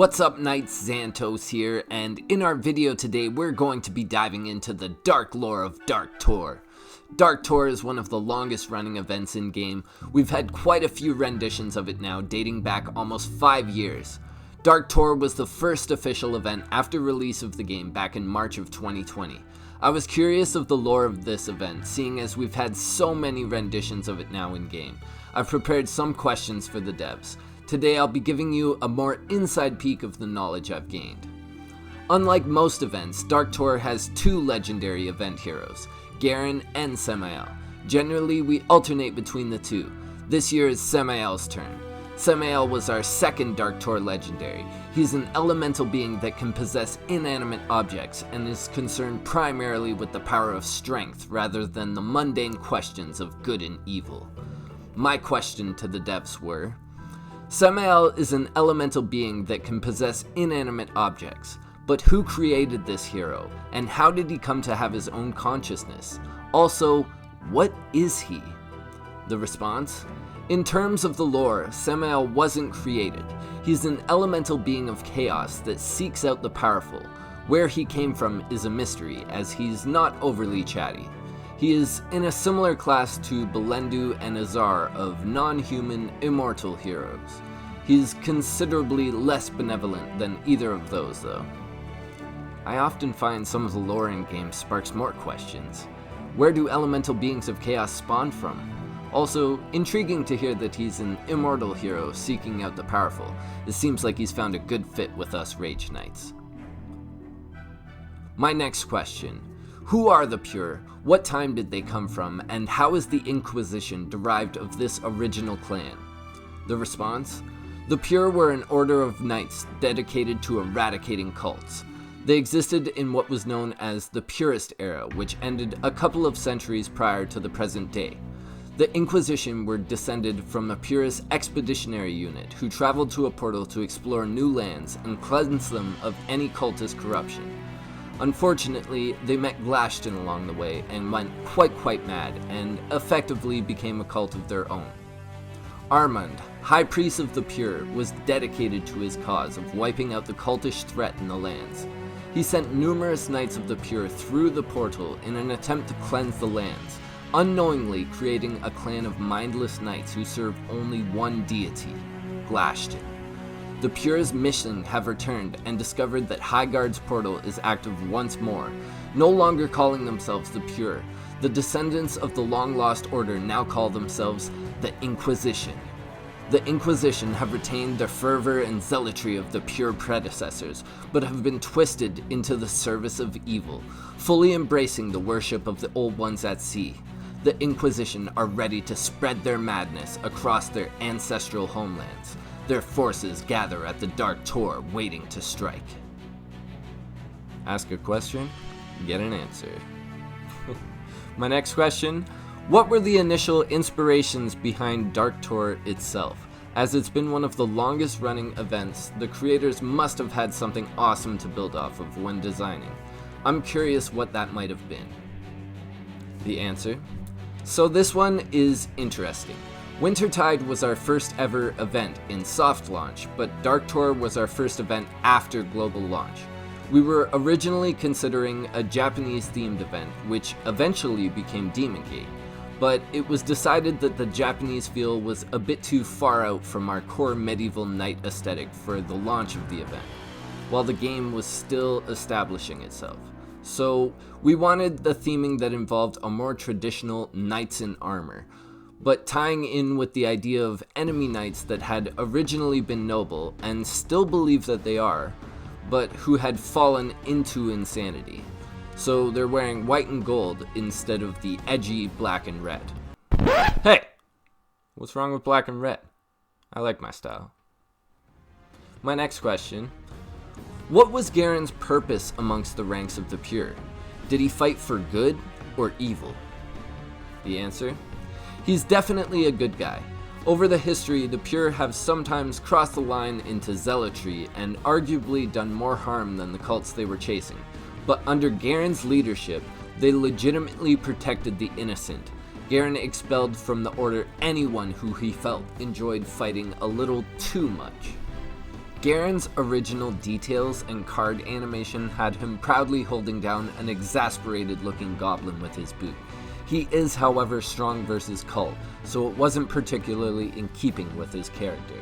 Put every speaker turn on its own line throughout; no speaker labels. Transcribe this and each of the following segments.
What's up, Knights? Xantos here, and in our video today we're going to be diving into the dark lore of Dark Tor. Dark Tor is one of the longest running events in game. We've had quite a few renditions of it now, dating back almost 5 years. Dark Tor was the first official event after release of the game back in March of 2020. I was curious of the lore of this event, seeing as we've had so many renditions of it now in game. I've prepared some questions for the devs. Today I'll be giving you a more inside peek of the knowledge I've gained. Unlike most events, Dark Tor has two legendary event heroes, Garen and Samael. Generally we alternate between the two. This year is Samael's turn. Samael was our second Dark Tor legendary. He's an elemental being that can possess inanimate objects and is concerned primarily with the power of strength rather than the mundane questions of good and evil. My question to the devs were, Samael is an elemental being that can possess inanimate objects, but who created this hero, and how did he come to have his own consciousness? Also, what is he? The response? In terms of the lore, Samael wasn't created. He's an elemental being of chaos that seeks out the powerful. Where he came from is a mystery, as he's not overly chatty. He is in a similar class to Belendu and Azar of non-human, immortal heroes. He's considerably less benevolent than either of those, though. I often find some of the lore in games sparks more questions. Where do elemental beings of chaos spawn from? Also, intriguing to hear that he's an immortal hero seeking out the powerful. It seems like he's found a good fit with us Rage Knights. My next question. Who are the Pure? What time did they come from? And how is the Inquisition derived of this original clan? The response? The Pure were an order of knights dedicated to eradicating cults. They existed in what was known as the Purist era, which ended a couple of centuries prior to the present day. The Inquisition were descended from a Purist expeditionary unit who traveled to a portal to explore new lands and cleanse them of any cultist corruption. Unfortunately, they met Glashton along the way and went quite mad, and effectively became a cult of their own. Armand, High Priest of the Pure, was dedicated to his cause of wiping out the cultish threat in the lands. He sent numerous Knights of the Pure through the portal in an attempt to cleanse the lands, unknowingly creating a clan of mindless knights who serve only one deity, Glashton. The Pure's mission have returned and discovered that Highguard's portal is active once more. No longer calling themselves the Pure, the descendants of the long-lost order now call themselves the Inquisition. The Inquisition have retained the fervor and zealotry of the Pure predecessors, but have been twisted into the service of evil, fully embracing the worship of the Old Ones at Sea. The Inquisition are ready to spread their madness across their ancestral homelands. Their forces gather at the Dark Tor, waiting to strike. Ask a question, get an answer. My next question, what were the initial inspirations behind Dark Tor itself? As it's been one of the longest running events, the creators must have had something awesome to build off of when designing. I'm curious what that might have been. The answer? So this one is interesting. Wintertide was our first ever event in soft launch, but Dark Tor was our first event after global launch. We were originally considering a Japanese-themed event, which eventually became Demon Gate, but it was decided that the Japanese feel was a bit too far out from our core medieval knight aesthetic for the launch of the event, while the game was still establishing itself. So we wanted the theming that involved a more traditional knights in armor, but tying in with the idea of enemy knights that had originally been noble and still believe that they are, but who had fallen into insanity. So they're wearing white and gold instead of the edgy black and red. Hey! What's wrong with black and red? I like my style. My next question. What was Garen's purpose amongst the ranks of the Pure? Did he fight for good or evil? The answer? He's definitely a good guy. Over the history, the Pure have sometimes crossed the line into zealotry and arguably done more harm than the cults they were chasing. But under Garen's leadership, they legitimately protected the innocent. Garen expelled from the order anyone who he felt enjoyed fighting a little too much. Garen's original details and card animation had him proudly holding down an exasperated looking goblin with his boot. He is, however, strong versus Cult, so it wasn't particularly in keeping with his character.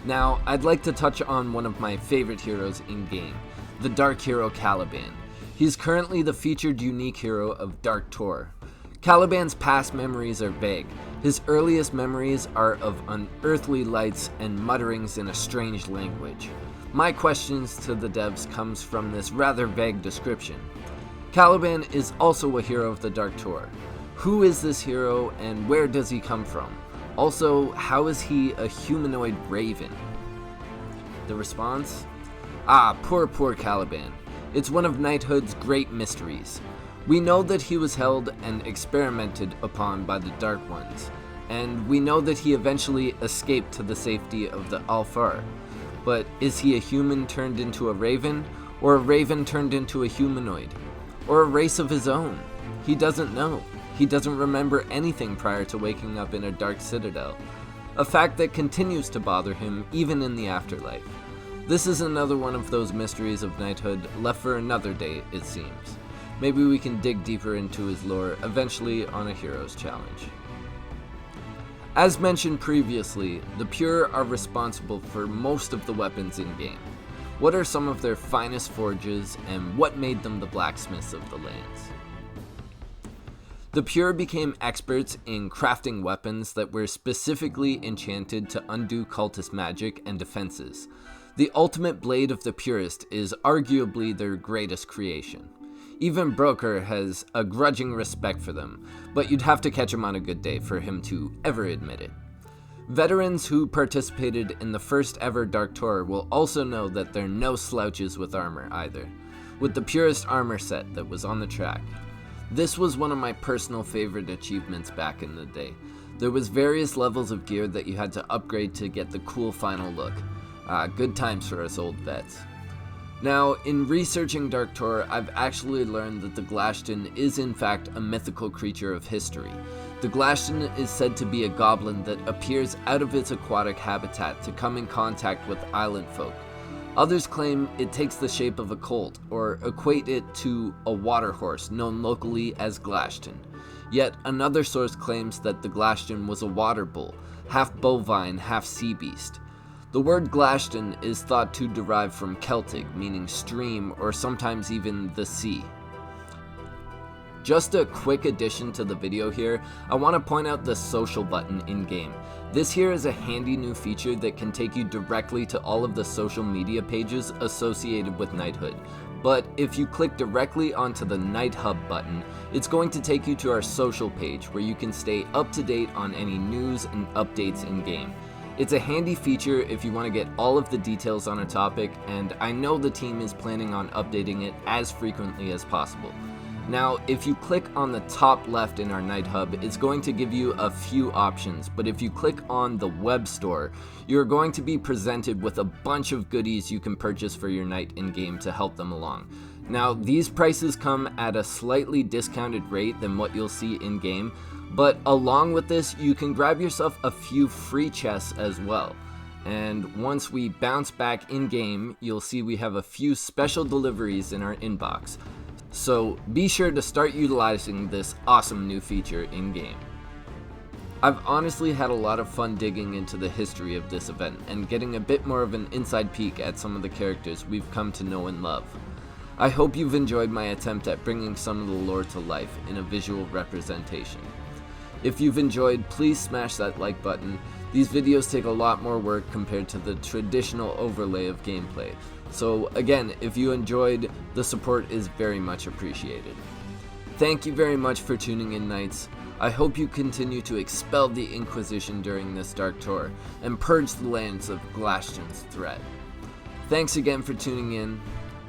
Now, I'd like to touch on one of my favorite heroes in-game, the Dark Hero Caliban. He's currently the featured unique hero of Dark Tor. Caliban's past memories are vague. His earliest memories are of unearthly lights and mutterings in a strange language. My questions to the devs comes from this rather vague description. Caliban is also a hero of the Dark Tor. Who is this hero and where does he come from? Also, how is he a humanoid raven? The response? Poor Caliban. It's one of Knighthood's great mysteries. We know that he was held and experimented upon by the Dark Ones, and we know that he eventually escaped to the safety of the Alfar. But is he a human turned into a raven, or a raven turned into a humanoid? Or a race of his own? He doesn't know. He doesn't remember anything prior to waking up in a dark citadel, a fact that continues to bother him even in the afterlife. This is another one of those mysteries of Knighthood left for another day, it seems. Maybe we can dig deeper into his lore eventually on a Heroes Challenge. As mentioned previously, the Pure are responsible for most of the weapons in-game. What are some of their finest forges, and what made them the blacksmiths of the lands? The Pure became experts in crafting weapons that were specifically enchanted to undo cultist magic and defenses. The ultimate blade of the Purist is arguably their greatest creation. Even Broker has a grudging respect for them, but you'd have to catch him on a good day for him to ever admit it. Veterans who participated in the first ever Dark Tor will also know that they're no slouches with armor either, with the Purist armor set that was on the track. This was one of my personal favorite achievements back in the day. There was various levels of gear that you had to upgrade to get the cool final look. Good times for us old vets. Now, in researching Dark Tor, I've actually learned that the Glashtan is in fact a mythical creature of history. The Glashtan is said to be a goblin that appears out of its aquatic habitat to come in contact with island folk. Others claim it takes the shape of a colt, or equate it to a water horse known locally as Glashtan. Yet another source claims that the Glashtan was a water bull, half bovine, half sea beast. The word Glashtan is thought to derive from Celtic, meaning stream or sometimes even the sea. Just a quick addition to the video here, I want to point out the social button in-game. This here is a handy new feature that can take you directly to all of the social media pages associated with Knighthood. But if you click directly onto the Night Hub button, it's going to take you to our social page where you can stay up to date on any news and updates in-game. It's a handy feature if you want to get all of the details on a topic, and I know the team is planning on updating it as frequently as possible. Now, if you click on the top left in our Night Hub, it's going to give you a few options, but if you click on the web store, you're going to be presented with a bunch of goodies you can purchase for your knight in-game to help them along. Now, these prices come at a slightly discounted rate than what you'll see in-game, but along with this, you can grab yourself a few free chests as well. And once we bounce back in-game, you'll see we have a few special deliveries in our inbox. So be sure to start utilizing this awesome new feature in-game. I've honestly had a lot of fun digging into the history of this event and getting a bit more of an inside peek at some of the characters we've come to know and love. I hope you've enjoyed my attempt at bringing some of the lore to life in a visual representation. If you've enjoyed, please smash that like button. These videos take a lot more work compared to the traditional overlay of gameplay. So again, if you enjoyed, the support is very much appreciated. Thank you very much for tuning in, Knights. I hope you continue to expel the Inquisition during this Dark Tor and purge the lands of Glashtan's threat. Thanks again for tuning in,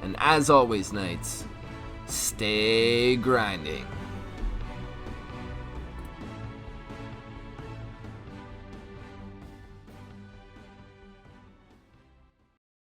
and as always, Knights, stay grinding.